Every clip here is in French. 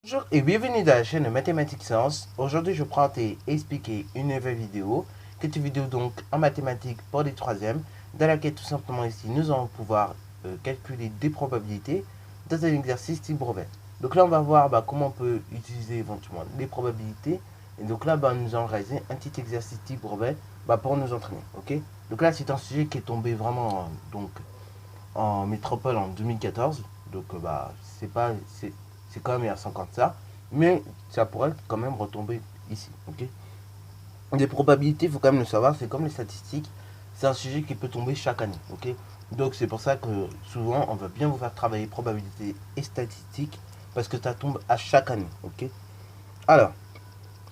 Bonjour et bienvenue dans la chaîne de Mathématiques Sciences. Aujourd'hui je prends et expliquer une nouvelle vidéo, qui est une vidéo donc en mathématiques pour les troisièmes, dans laquelle tout simplement ici nous allons pouvoir calculer des probabilités dans un exercice type brevet. Donc là on va voir comment on peut utiliser éventuellement les probabilités. Et donc là nous allons réaliser un petit exercice type brevet pour nous entraîner. Ok. Donc là c'est un sujet qui est tombé vraiment en métropole en 2014. Donc c'est quand même il y a 50 ça, mais ça pourrait quand même retomber ici. Ok. Les probabilités, il faut quand même le savoir, c'est comme les statistiques, c'est un sujet qui peut tomber chaque année. Ok. Donc c'est pour ça que souvent on va bien vous faire travailler probabilité et statistiques parce que ça tombe à chaque année. Ok. Alors,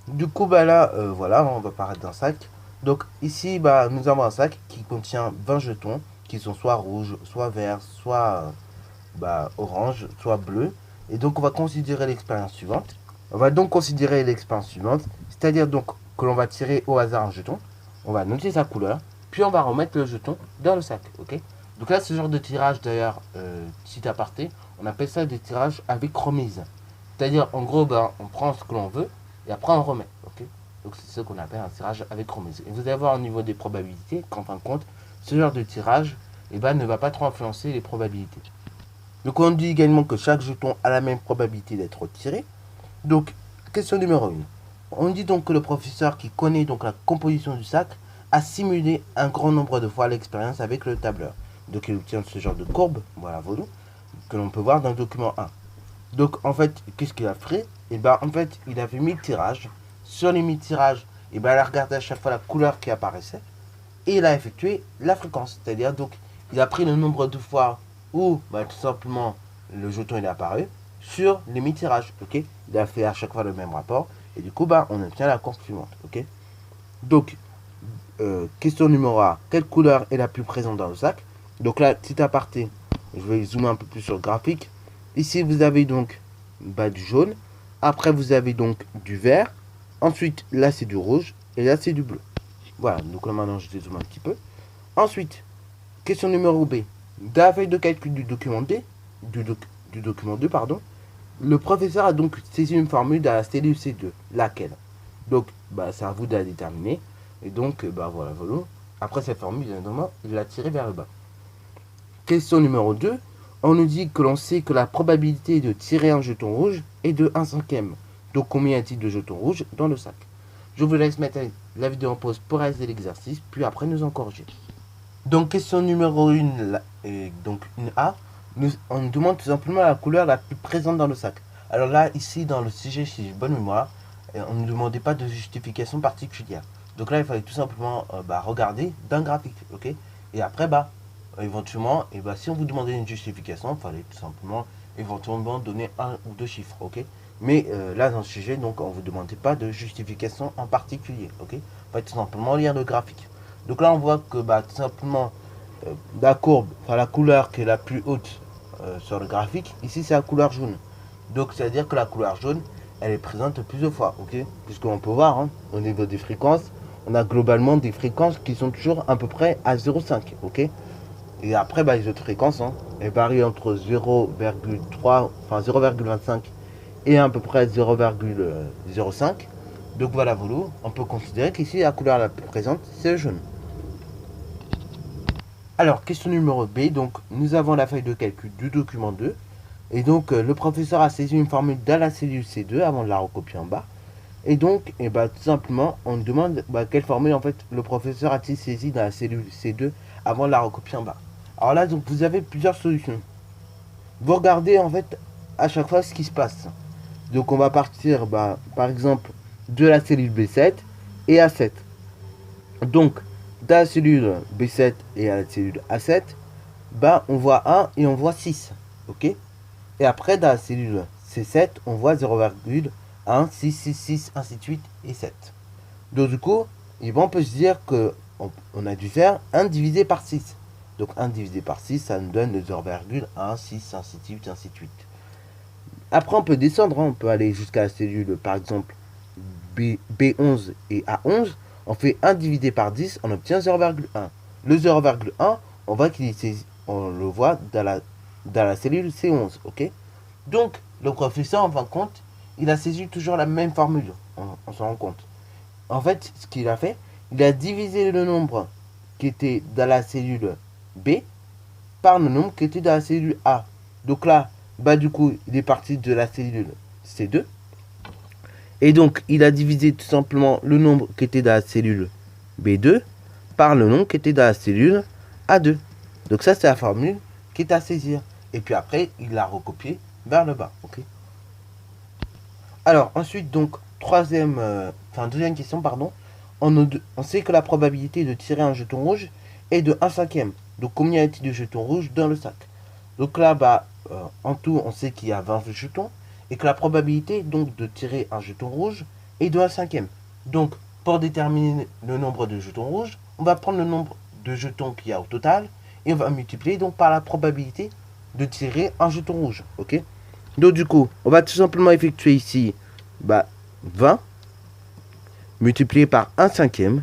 du coup là, voilà, on va parler d'un sac. Donc ici, nous avons un sac qui contient 20 jetons qui sont soit rouges, soit verts, soit orange, soit bleu. Et donc on va considérer l'expérience suivante. On va donc considérer l'expérience suivante, c'est-à-dire donc que l'on va tirer au hasard un jeton. On va noter sa couleur, puis on va remettre le jeton dans le sac. Ok. Donc là, ce genre de tirage d'ailleurs, petit aparté, on appelle ça des tirages avec remise. C'est-à-dire en gros, on prend ce que l'on veut et après on remet. Ok. Donc c'est ce qu'on appelle un tirage avec remise. Et vous allez voir au niveau des probabilités qu'en fin de compte, ce genre de tirage ne va pas trop influencer les probabilités. Donc on dit également que chaque jeton a la même probabilité d'être tiré. Donc, question numéro 1. On dit donc que le professeur qui connaît donc la composition du sac a simulé un grand nombre de fois l'expérience avec le tableur. Donc il obtient ce genre de courbe, voilà, que l'on peut voir dans le document 1. Donc en fait, qu'est-ce qu'il a fait? En fait, il avait 1000 tirages. Sur les 1000 tirages, il a regardé à chaque fois la couleur qui apparaissait. Et il a effectué la fréquence. C'est-à-dire, donc, il a pris le nombre de fois où tout simplement le jeton est apparu sur les 1000 tirages. Ok. Il a fait à chaque fois le même rapport. Et du coup, on obtient la courbe suivante. Ok. Donc, question numéro A. Quelle couleur est la plus présente dans le sac? Donc là, petit aparté, je vais zoomer un peu plus sur le graphique. Ici, vous avez donc du jaune. Après, vous avez donc du vert. Ensuite, là, c'est du rouge. Et là, c'est du bleu. Voilà, donc là maintenant je dézoome un petit peu. Ensuite, question numéro B. Dans la feuille de calcul du document D, du document 2, pardon, le professeur a donc saisi une formule dans la cellule C2. Laquelle? Donc, c'est à vous de la déterminer. Et donc, voilà. Après cette formule, évidemment, il l'a tirée vers le bas. Question numéro 2. On nous dit que l'on sait que la probabilité de tirer un jeton rouge est de 1/5. Donc, combien y a-t-il de jetons rouges dans le sac? Je vous laisse mettre la vidéo en pause pour réaliser l'exercice, puis après nous en corriger. Donc question numéro 1, donc une A, on nous demande tout simplement la couleur la plus présente dans le sac. Alors là, ici dans le sujet, si j'ai bonne mémoire, on ne nous demandait pas de justification particulière. Donc là, il fallait tout simplement regarder d'un graphique, ok. Et après, éventuellement, si on vous demandait une justification, il fallait tout simplement éventuellement donner un ou deux chiffres, ok. Mais là, dans ce sujet, donc, on ne vous demandait pas de justification en particulier. Ok. Tout simplement lire le graphique. Donc là, on voit que tout simplement, la courbe, la couleur qui est la plus haute sur le graphique, ici, c'est la couleur jaune. Donc, c'est-à-dire que la couleur jaune, elle est présente plusieurs fois. Ok. Puisqu'on peut voir, au niveau des fréquences, on a globalement des fréquences qui sont toujours à peu près à 0,5. Ok. Et après, les autres fréquences, elles varient entre 0,3, enfin 0,25 et à peu près 0,05. Donc voilà, on peut considérer qu'ici la couleur la plus présente c'est le jaune. Alors question numéro B, donc nous avons la feuille de calcul du document 2 et donc le professeur a saisi une formule dans la cellule C2 avant de la recopier en bas. Et donc tout simplement on demande quelle formule en fait le professeur a-t-il saisi dans la cellule C2 avant de la recopier en bas. Alors là donc vous avez plusieurs solutions. Vous regardez en fait à chaque fois ce qui se passe. Donc on va partir par exemple de la cellule B7 et A7. Donc dans la cellule B7 et à la cellule A7, on voit 1 et on voit 6. Ok. Et après dans la cellule C7, on voit 0,1, 6, 6, 6, ainsi de suite et 7. Donc du coup, on peut se dire que on a dû faire 1 divisé par 6. Donc 1 divisé par 6, ça nous donne le 0,1, 6, ainsi de suite, ainsi de suite. Après, on peut descendre, on peut aller jusqu'à la cellule, par exemple, B11 et A11. On fait 1 divisé par 10, on obtient 0,1. Le 0,1, on voit qu'il est on le voit dans la cellule C11, ok? Donc, le professeur, en fin de compte, il a saisi toujours la même formule, on s'en rend compte. En fait, ce qu'il a fait, il a divisé le nombre qui était dans la cellule B par le nombre qui était dans la cellule A. Donc là, bah du coup, il est parti de la cellule C2. Et donc, il a divisé tout simplement le nombre qui était dans la cellule B2 par le nombre qui était dans la cellule A2. Donc ça, c'est la formule qui est à saisir. Et puis après, il l'a recopié vers le bas. Ok. Alors, ensuite, donc, deuxième question, pardon. On sait que la probabilité de tirer un jeton rouge est de 1/5. Donc, combien y a-t-il de jetons rouges dans le sac? Donc là, en tout, on sait qu'il y a 20 jetons et que la probabilité donc de tirer un jeton rouge est de 1/5. Donc, pour déterminer le nombre de jetons rouges, on va prendre le nombre de jetons qu'il y a au total et on va multiplier donc par la probabilité de tirer un jeton rouge. Ok. Donc du coup, on va tout simplement effectuer ici 20 multiplié par 1/5.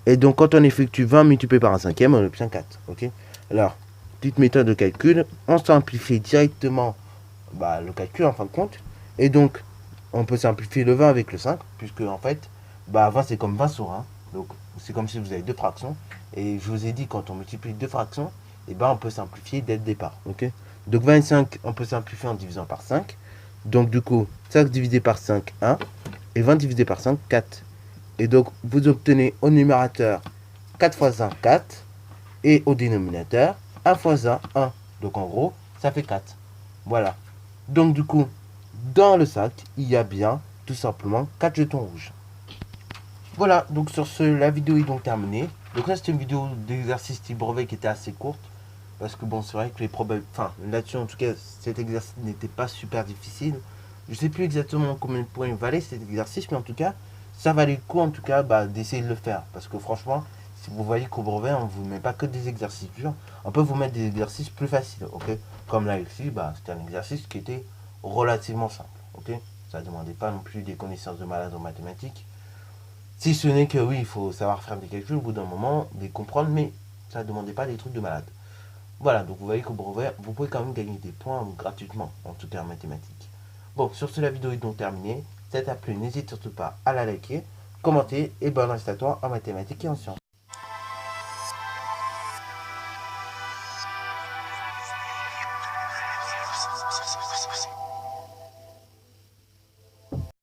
Et donc quand on effectue 20 multiplié par 1/5, on obtient 4. Ok. Alors, petite méthode de calcul, on simplifie directement le calcul en fin de compte. Et donc, on peut simplifier le 20 avec le 5, puisque en fait, 20 c'est comme 20 sur 1. Donc, c'est comme si vous avez deux fractions. Et je vous ai dit, quand on multiplie deux fractions, et on peut simplifier dès le départ. Ok. Donc 25, on peut simplifier en divisant par 5. Donc du coup, 5 divisé par 5, 1. Et 20 divisé par 5, 4. Et donc, vous obtenez au numérateur 4 fois 1, 4. Et au dénominateur, 1 fois 1, 1. Donc en gros, ça fait 4. Voilà. Donc du coup, dans le sac, il y a bien tout simplement 4 jetons rouges. Voilà, donc sur ce, la vidéo est donc terminée. Donc là, c'était une vidéo d'exercice type brevet qui était assez courte. Parce que bon, c'est vrai que là-dessus, en tout cas, cet exercice n'était pas super difficile. Je sais plus exactement combien de points il valait cet exercice, mais en tout cas, ça valait le coup, en tout cas, d'essayer de le faire. Parce que franchement, si vous voyez qu'au brevet, on ne vous met pas que des exercices durs, on peut vous mettre des exercices plus faciles, ok? Comme là, ici, c'était un exercice qui était relativement simple, ok? Ça ne demandait pas non plus des connaissances de malade en mathématiques. Si ce n'est que oui, il faut savoir faire des calculs au bout d'un moment, les comprendre, mais ça ne demandait pas des trucs de malade. Voilà, donc vous voyez qu'au brevet, vous pouvez quand même gagner des points gratuitement, en tout cas en mathématiques. Bon, sur ce, la vidéo est donc terminée. Si ça t'a plu, n'hésite surtout pas à la liker, commenter et bonne reste à toi en mathématiques et en sciences.